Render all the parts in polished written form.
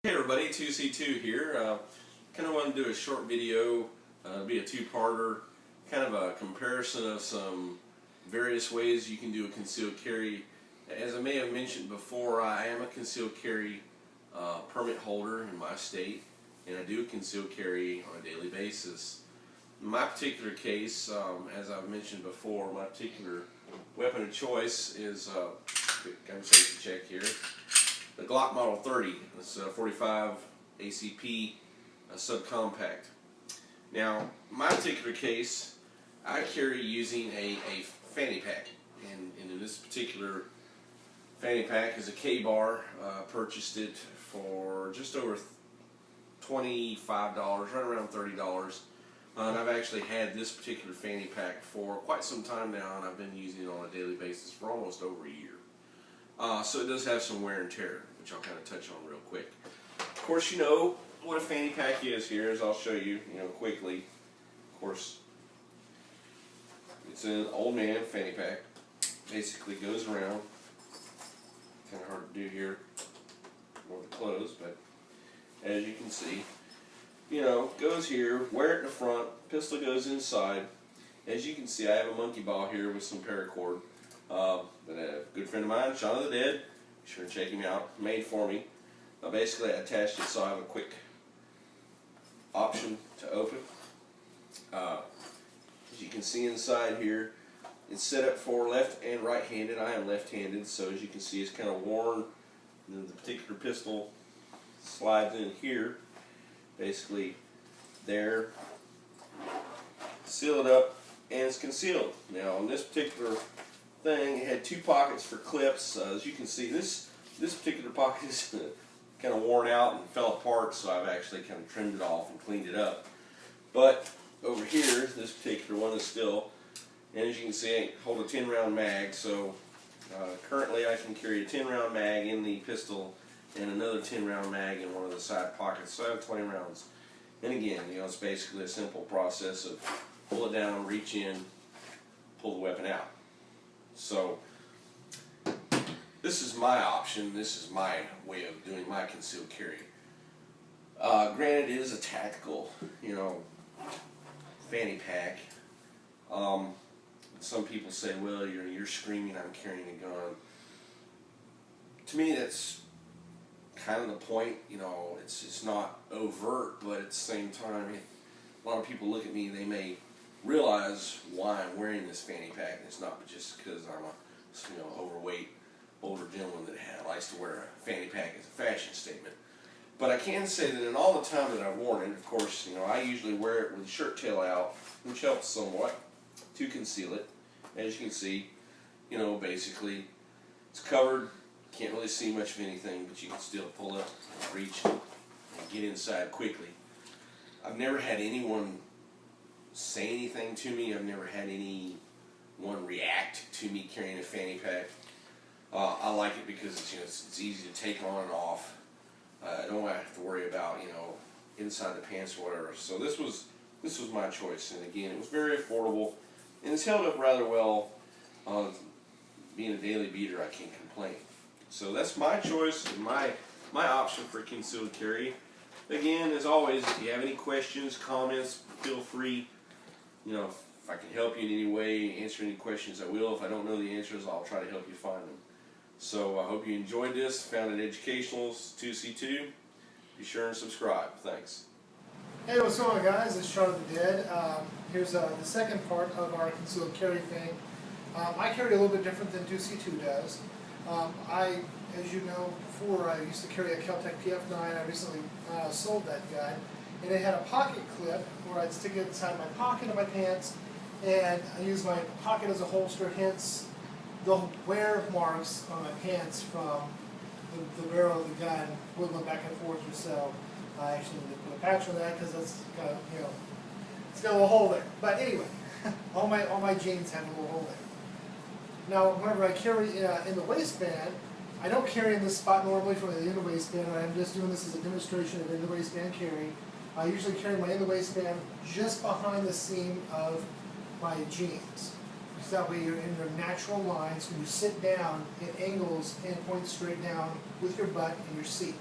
Hey everybody, 2C2 here. Kind of want to do a short video, be a two-parter, kind of a comparison of some various ways you can do a concealed carry. As I may have mentioned before, I am a concealed carry permit holder in my state, and I do concealed carry on a daily basis. In my particular case, as I've mentioned before, my particular weapon of choice is, gun safety check here, the Glock Model 30. It's a 45 ACP subcompact. Now, my particular case, I carry using a fanny pack, and in this particular fanny pack is a K-bar. Purchased it for just over $25, right around $30. And I've actually had this particular fanny pack for quite some time now, and I've been using it on a daily basis for almost over a year. So it does have some wear and tear, which I'll kind of touch on real quick. Of course, you know what a fanny pack is here, as I'll show you, quickly. Of course, it's an old man fanny pack. Basically goes around. Kind of hard to do here with the clothes, but as you can see, goes here, wear it in the front, pistol goes inside. As you can see, I have a monkey ball here with some paracord. That a good friend of mine, Shaun of the Dead, be sure to check him out, made for me. Basically, I attached it so I have a quick option to open. As you can see inside here, it's set up for left and right-handed. I am left-handed, so as you can see, it's kind of worn. The particular pistol slides in here, basically there, seal it up, and it's concealed. Now, on this particular thing, it had two pockets for clips. As you can see, this particular pocket is kind of worn out and fell apart, so I've actually kind of trimmed it off and cleaned it up. But over here, this particular one is still, and as you can see, I hold a 10-round mag, so currently I can carry a 10-round mag in the pistol and another 10-round mag in one of the side pockets, so I have 20 rounds. And again, it's basically a simple process of pull it down, reach in, pull the weapon out. So this is my option. This is my way of doing my concealed carry. Granted, it is a tactical, fanny pack. Some people say, "Well, you're screaming, I'm carrying a gun." To me, that's kind of the point. It's not overt, but at the same time, a lot of people look at me, they may realize why I'm wearing this fanny pack. It's not just because I'm a overweight older gentleman that likes to wear a fanny pack as a fashion statement. But I can say that in all the time that I've worn it, of course, I usually wear it with the shirt tail out, which helps somewhat to conceal it. As you can see, basically it's covered. Can't really see much of anything, but you can still pull up, reach, and get inside quickly. I've never had anyone say anything to me. I've never had anyone react to me carrying a fanny pack. I like it because it's easy to take on and off. I don't have to worry about inside the pants or whatever. So this was my choice, and again, it was very affordable, and it's held up rather well. Being a daily beater, I can't complain. So that's my choice and my option for concealed carry. Again, as always, if you have any questions, comments, feel free. If I can help you in any way, answer any questions, I will. If I don't know the answers, I'll try to help you find them. So I hope you enjoyed this, found it educational. 2C2. Be sure and subscribe. Thanks. Hey, what's going on, guys? It's Shaun of the Dead. Here's the second part of our concealed carry thing. I carry a little bit different than 2C2 does. As you know, before I used to carry a Kel-Tec PF9. I recently sold that gun, and it had a pocket clip where I'd stick it inside my pocket of my pants, and I use my pocket as a holster, hence the wear marks on my pants from the barrel of the gun wiggling back and forth or so. I actually need to put a patch on that because that's kind of, it's got a little hole there. But anyway, all my jeans have a little hole there. Now, whenever I carry in the waistband, I don't carry in this spot normally for the in the waistband. I'm just doing this as a demonstration of in the waistband carry. I usually carry my in the waistband just behind the seam of my jeans. So that way you're in your natural lines. When you sit down, it angles and points straight down with your butt in your seat.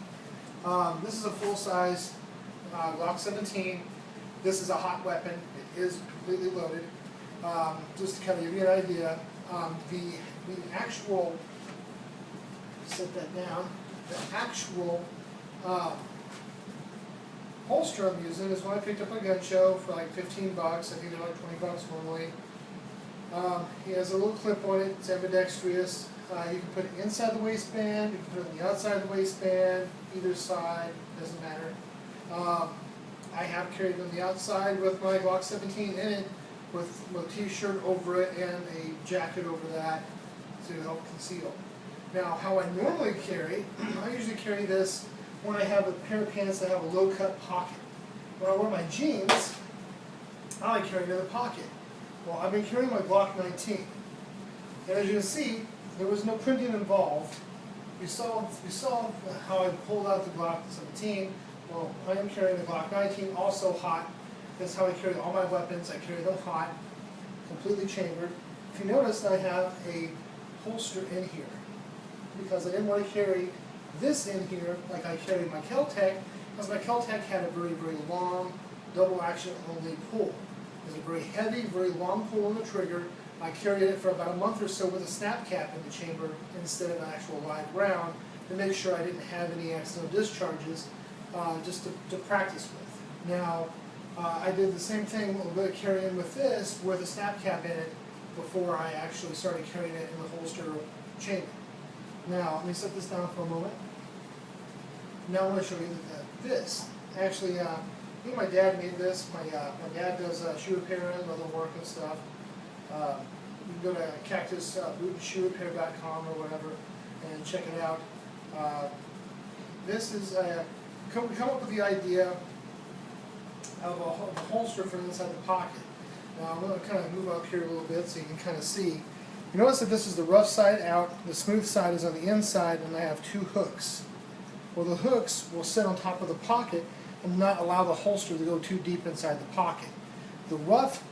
This is a full-size Glock 17. This is a hot weapon. It is completely loaded. Just to kind of give you an idea, the actual, set that down, the actual holster I'm using is one I picked up at a gun show for like 15 bucks. I think they're like 20 bucks normally. He has a little clip on it. It's ambidextrous. You can put it inside the waistband. You can put it on the outside of the waistband. Either side, doesn't matter. I have carried it on the outside with my Glock 17 in it, with a t-shirt over it and a jacket over that to help conceal. Now, how I normally carry, I usually carry this when I have a pair of pants that have a low-cut pocket. When I wear my jeans, I like carrying it in the pocket. Well, I've been carrying my Glock 19. And as you can see, there was no printing involved. You saw how I pulled out the Glock 17. Well, I am carrying the Glock 19, also hot. That's how I carry all my weapons. I carry them hot, completely chambered. If you notice, I have a holster in here because I didn't want to carry this in here like I carried my Kel-Tec, because my Kel-Tec had a very, very long double action only pull. It's a very heavy, very long pull on the trigger. I carried it for about a month or so with a snap cap in the chamber instead of an actual live round to make sure I didn't have any accidental discharges, just to practice with. Now, I did the same thing a little bit of carrying with this with a snap cap in it before I actually started carrying it in the holster chamber. Now, let me set this down for a moment. Now I want to show you that this, actually, I think my dad made this. My dad does shoe repair and other work and stuff. You can go to cactusbootandshoerepair.com or whatever and check it out. This is, we come up with the idea of a holster for inside the pocket. Now I'm going to kind of move up here a little bit so you can kind of see. You notice that this is the rough side out, the smooth side is on the inside, and I have two hooks. Well, the hooks will sit on top of the pocket and not allow the holster to go too deep inside the pocket. The rough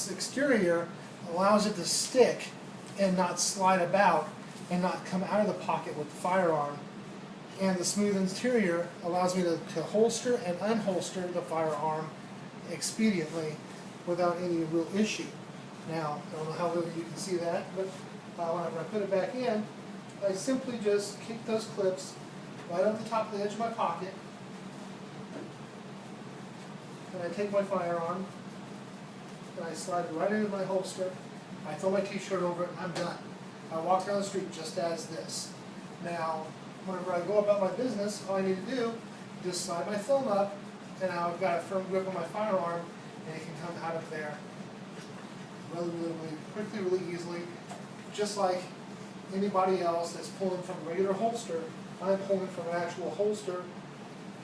exterior allows it to stick and not slide about and not come out of the pocket with the firearm. And the smooth interior allows me to holster and unholster the firearm expediently without any real issue. Now, I don't know how well you can see that, but when I put it back in, I simply just kick those clips right up the top of the edge of my pocket, and I take my firearm, and I slide it right into my holster, I throw my t-shirt over it, and I'm done. I walk down the street just as this. Now, whenever I go about my business, all I need to do is just slide my thumb up, and now I've got a firm grip on my firearm, and it can come out of there really, really, really quickly, really easily, just like anybody else that's pulling from a regular holster. I'm pulling from an actual holster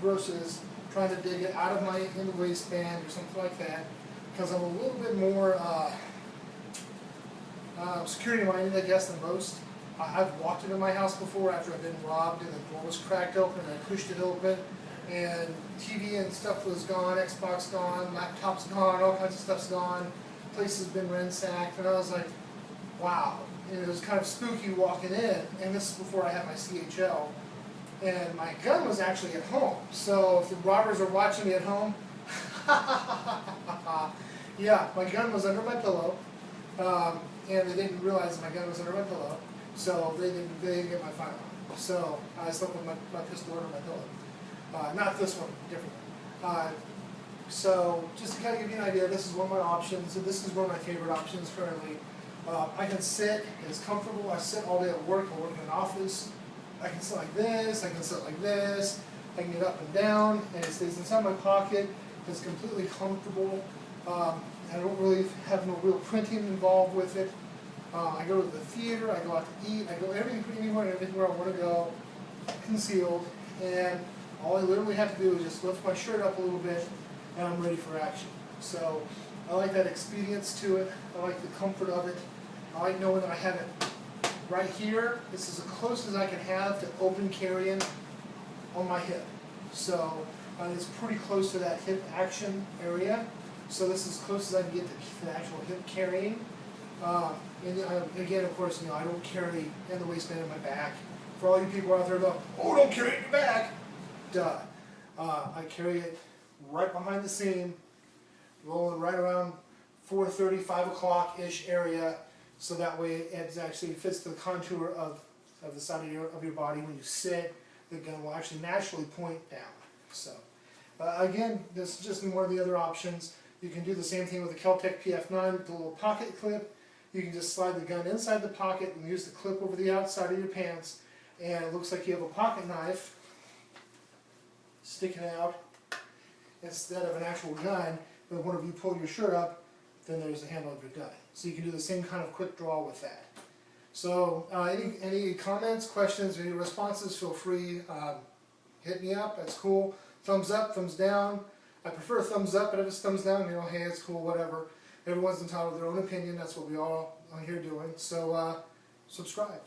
versus trying to dig it out of my in the waistband or something like that, because I'm a little bit more security-minded, I guess, than most. I've walked into my house before after I've been robbed and the door was cracked open and I pushed it open and TV and stuff was gone, Xbox gone, laptop's gone, all kinds of stuff's gone, place has been ransacked, and I was like, wow. And it was kind of spooky walking in, and this is before I had my CHL. And my gun was actually at home, so if the robbers are watching me at home, yeah, my gun was under my pillow, and they didn't realize my gun was under my pillow, so they didn't get my firearm. So I slept with my pistol under my pillow. Not this one, different one. So just to kind of give you an idea, this is one of my options, and this is one of my favorite options currently. I can sit, it's comfortable, I sit all day at work, I work in an office. I can sit like this, I can sit like this, I can get up and down, and it stays inside my pocket. It's completely comfortable. I don't really have no real printing involved with it. I go to the theater, I go out to eat, I go anywhere and everywhere I want to go, concealed, and all I literally have to do is just lift my shirt up a little bit, and I'm ready for action. So I like that expedience to it. I like the comfort of it. I like knowing that I have it right here. This is as close as I can have to open carrying on my hip. So it's pretty close to that hip action area. So this is as close as I can get to the actual hip carrying. And again, of course, I don't carry in the waistband in my back. For all you people out there go, oh, don't carry it in your back. duh. I carry it right behind the seam, rolling right around 4:30, 5 o'clock-ish area, so that way it actually fits the contour of the side of your body. When you sit, the gun will actually naturally point down. So, again, this is just one of the other options. You can do the same thing with the Kel-Tec PF9 with the little pocket clip. You can just slide the gun inside the pocket and use the clip over the outside of your pants, and it looks like you have a pocket knife sticking out instead of an actual gun. But whenever you pull your shirt up, then there's the handle of your gun. So you can do the same kind of quick draw with that. So any comments, questions, any responses, feel free. Hit me up, that's cool. Thumbs up, thumbs down. I prefer thumbs up, but if it's thumbs down, you know, hey, it's cool, whatever. Everyone's entitled to their own opinion. That's what we all are here doing. So subscribe.